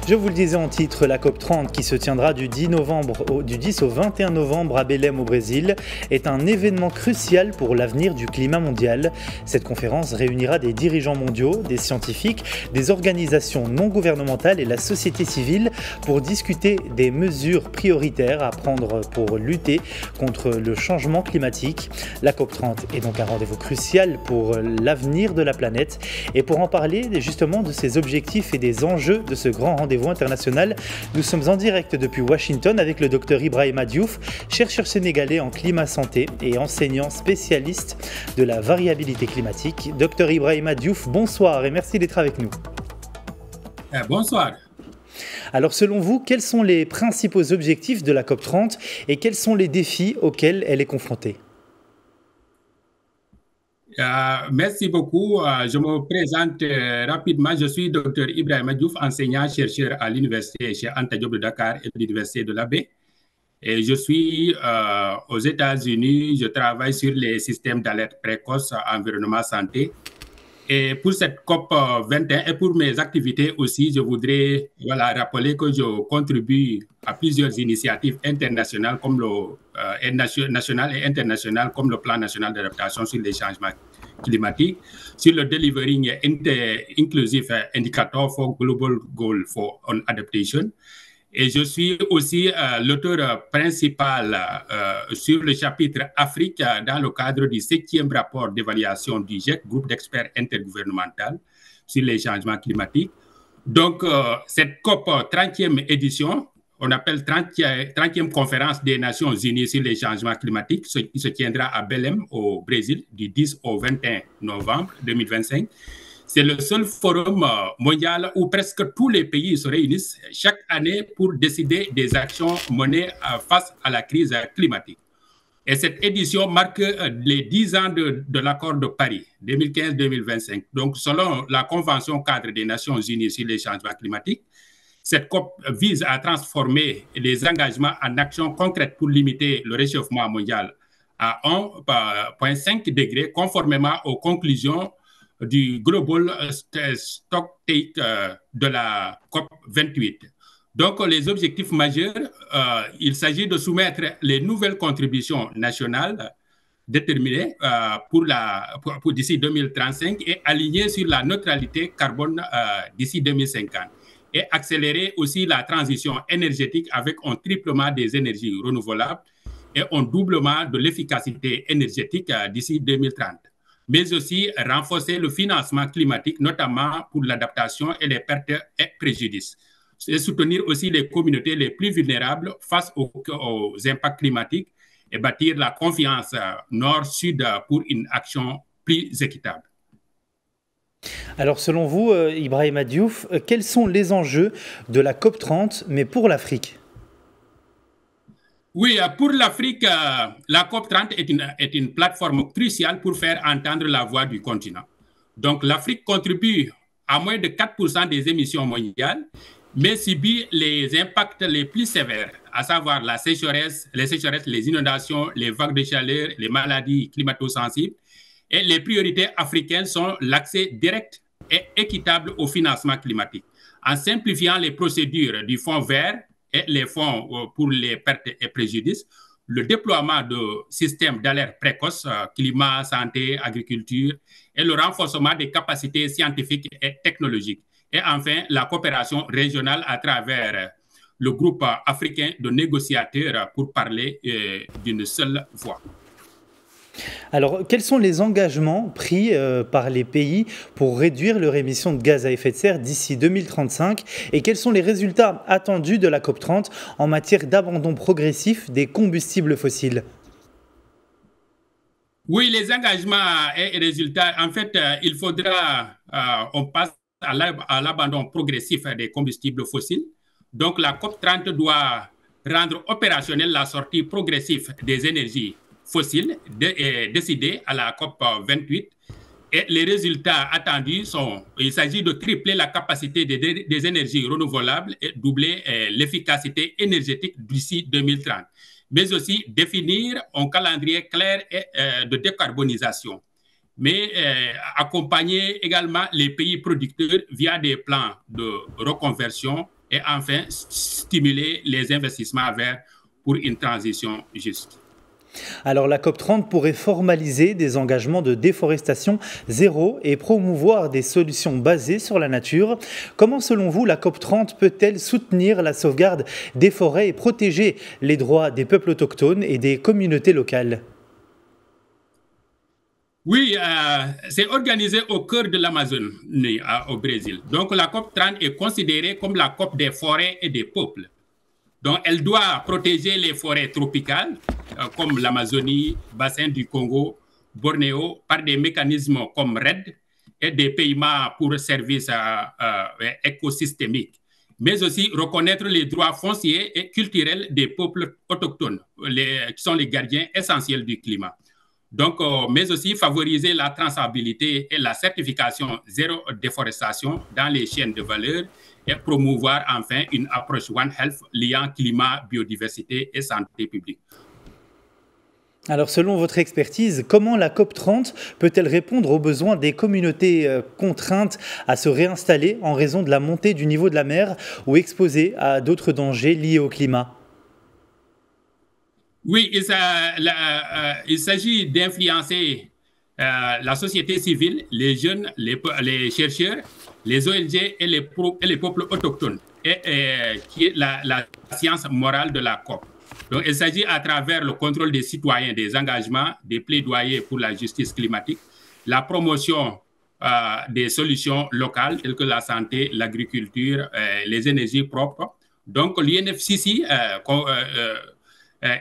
Je vous le disais en titre, la COP30 qui se tiendra du 10 au 21 novembre à Belém au Brésil est un événement crucial pour l'avenir du climat mondial. Cette conférence réunira des dirigeants mondiaux, des scientifiques, des organisations non gouvernementales et la société civile pour discuter des mesures prioritaires à prendre pour lutter contre le changement climatique. La COP30 est donc un rendez-vous crucial pour l'avenir de la planète et pour en parler justement de ses objectifs et des enjeux de ce grand rendez-vous international. Nous sommes en direct depuis Washington avec le Dr Ibrahima Diouf, chercheur sénégalais en climat santé et enseignant spécialiste de la variabilité climatique. Dr Ibrahima Diouf, bonsoir et merci d'être avec nous. Bonsoir. Alors selon vous, quels sont les principaux objectifs de la COP30 et quels sont les défis auxquels elle est confrontée ? Merci beaucoup. Je me présente rapidement. Je suis Dr Ibrahima Diouf, enseignant-chercheur à l'université chez Anta Diop de Dakar et l'université de l'Abbé. Et je suis aux États-Unis. Je travaille sur les systèmes d'alerte précoce, environnement, santé. Et pour cette COP 21 et pour mes activités aussi, je voudrais rappeler que je contribue à plusieurs initiatives internationales comme nationales et internationales comme le Plan national d'adaptation sur les changements climatiques, sur le Delivering Inclusive Indicator for Global Goal for on Adaptation. Et je suis aussi l'auteur principal sur le chapitre Afrique dans le cadre du 7e rapport d'évaluation du GIEC, groupe d'experts intergouvernemental sur les changements climatiques. Donc, cette COP 30e édition, on appelle 30e conférence des Nations Unies sur les changements climatiques, qui se tiendra à Belém, au Brésil, du 10 au 21 novembre 2025. C'est le seul forum mondial où presque tous les pays se réunissent chaque année pour décider des actions menées face à la crise climatique. Et cette édition marque les 10 ans de l'accord de Paris, 2015-2025. Donc, selon la Convention cadre des Nations Unies sur les changements climatiques, cette COP vise à transformer les engagements en actions concrètes pour limiter le réchauffement mondial à 1,5 degré, conformément aux conclusions du Global Stocktake de la COP 28. Donc, les objectifs majeurs, il s'agit de soumettre les nouvelles contributions nationales déterminées pour d'ici 2035 et alignées sur la neutralité carbone d'ici 2050 et accélérer aussi la transition énergétique avec un triplement des énergies renouvelables et un doublement de l'efficacité énergétique d'ici 2030. Mais aussi renforcer le financement climatique, notamment pour l'adaptation et les pertes et préjudices. Et soutenir aussi les communautés les plus vulnérables face aux impacts climatiques et bâtir la confiance nord-sud pour une action plus équitable. Alors selon vous, Ibrahima Diouf, quels sont les enjeux de la COP30, mais pour l'Afrique ? Oui, pour l'Afrique, la COP30 est une plateforme cruciale pour faire entendre la voix du continent. Donc, l'Afrique contribue à moins de 4% des émissions mondiales, mais subit les impacts les plus sévères, à savoir les sécheresses, les inondations, les vagues de chaleur, les maladies climato-sensibles. Et les priorités africaines sont l'accès direct et équitable au financement climatique, en simplifiant les procédures du Fonds vert et les fonds pour les pertes et préjudices, le déploiement de systèmes d'alerte précoce, climat, santé, agriculture, et le renforcement des capacités scientifiques et technologiques. Et enfin, la coopération régionale à travers le groupe africain de négociateurs pour parler d'une seule voix. Alors, quels sont les engagements pris par les pays pour réduire leurs émissions de gaz à effet de serre d'ici 2035 et quels sont les résultats attendus de la COP30 en matière d'abandon progressif des combustibles fossiles ? Oui, les engagements et résultats, en fait, il faudra, on passe à l'abandon progressif des combustibles fossiles. Donc, la COP30 doit rendre opérationnelle la sortie progressive des énergies fossiles décidés à la COP 28 et les résultats attendus sont, il s'agit de tripler la capacité des énergies renouvelables et doubler l'efficacité énergétique d'ici 2030, mais aussi définir un calendrier clair de décarbonisation, mais accompagner également les pays producteurs via des plans de reconversion et enfin stimuler les investissements verts pour une transition juste. Alors la COP30 pourrait formaliser des engagements de déforestation zéro et promouvoir des solutions basées sur la nature. Comment, selon vous, la COP30 peut-elle soutenir la sauvegarde des forêts et protéger les droits des peuples autochtones et des communautés locales ? Oui, c'est organisé au cœur de l'Amazonie, au Brésil. Donc la COP30 est considérée comme la COP des forêts et des peuples. Donc, elle doit protéger les forêts tropicales, comme l'Amazonie, bassin du Congo, Bornéo, par des mécanismes comme REDD et des paiements pour services écosystémiques, mais aussi reconnaître les droits fonciers et culturels des peuples autochtones, qui sont les gardiens essentiels du climat. Donc, mais aussi favoriser la traçabilité et la certification zéro déforestation dans les chaînes de valeur et promouvoir enfin une approche One Health liant climat, biodiversité et santé publique. Alors selon votre expertise, comment la COP30 peut-elle répondre aux besoins des communautés contraintes à se réinstaller en raison de la montée du niveau de la mer ou exposées à d'autres dangers liés au climat ? Oui, il s'agit d'influencer la société civile, les jeunes, les chercheurs, les ONG et les peuples autochtones, qui est la science morale de la COP. Donc, il s'agit à travers le contrôle des citoyens, des engagements, des plaidoyers pour la justice climatique, la promotion des solutions locales telles que la santé, l'agriculture, les énergies propres. Donc, l'UNFCCC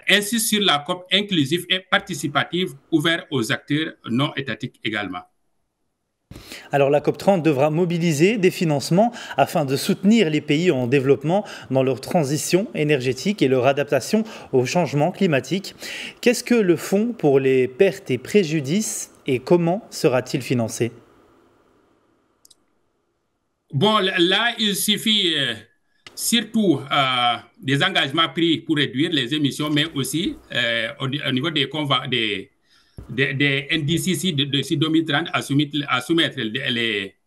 insiste sur la COP inclusive et participative ouverte aux acteurs non étatiques également. Alors la COP30 devra mobiliser des financements afin de soutenir les pays en développement dans leur transition énergétique et leur adaptation au changement climatique. Qu'est-ce que le Fonds pour les pertes et préjudices et comment sera-t-il financé ? Bon, là, il suffit surtout des engagements pris pour réduire les émissions, mais aussi au niveau des NDCC de 2030 à soumettre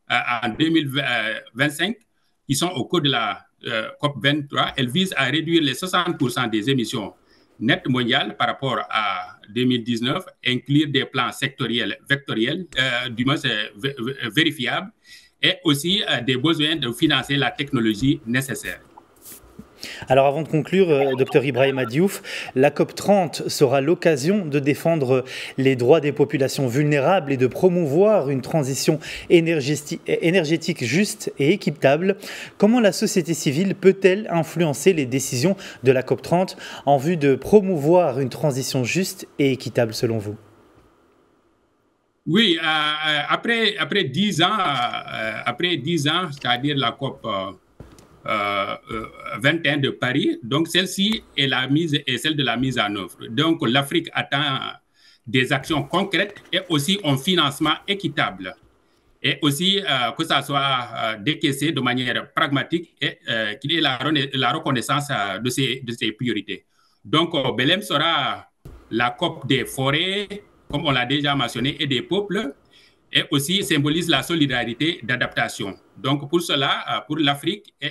en 2025, qui sont au cours de la COP23. Elles visent à réduire les 60% des émissions nettes mondiales par rapport à 2019, inclure des plans sectoriels, vectoriels, du moins vérifiables, et aussi des besoins de financer la technologie nécessaire. Alors avant de conclure, Dr Ibrahima Diouf, la COP30 sera l'occasion de défendre les droits des populations vulnérables et de promouvoir une transition énergétique juste et équitable. Comment la société civile peut-elle influencer les décisions de la COP30 en vue de promouvoir une transition juste et équitable selon vous ? Oui, après 10 ans, c'est-à-dire la COP 21 de Paris, donc celle-ci est celle de la mise en œuvre. Donc l'Afrique attend des actions concrètes et aussi un financement équitable. Et aussi que ça soit décaissé de manière pragmatique et qu'il y ait la reconnaissance de ces priorités. Donc Belém sera la COP des forêts, comme on l'a déjà mentionné, et des peuples, et aussi symbolise la solidarité d'adaptation. Donc pour cela, pour l'Afrique et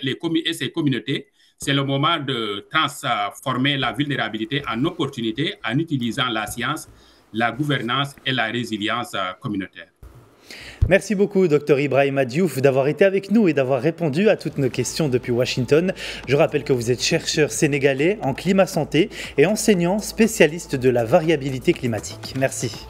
ses communautés, c'est le moment de transformer la vulnérabilité en opportunité en utilisant la science, la gouvernance et la résilience communautaire. Merci beaucoup, Dr Ibrahima Diouf, d'avoir été avec nous et d'avoir répondu à toutes nos questions depuis Washington. Je rappelle que vous êtes chercheur sénégalais en climat santé et enseignant spécialiste de la variabilité climatique. Merci.